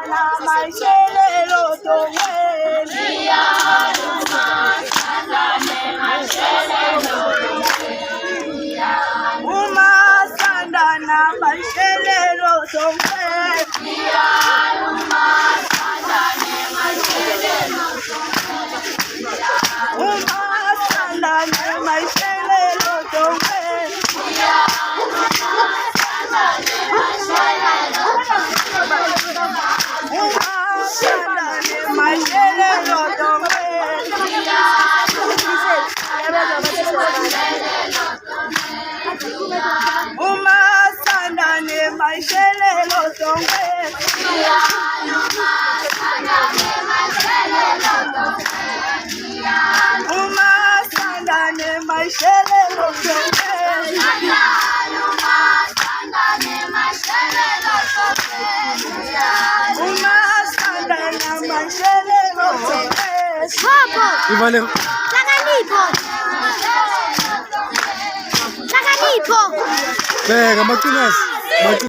na mashelelo tongweni umasanda na mashelelo tongweni umasanda na mashelelo tongweni Valeu. Taganipo. Pega, Martinez.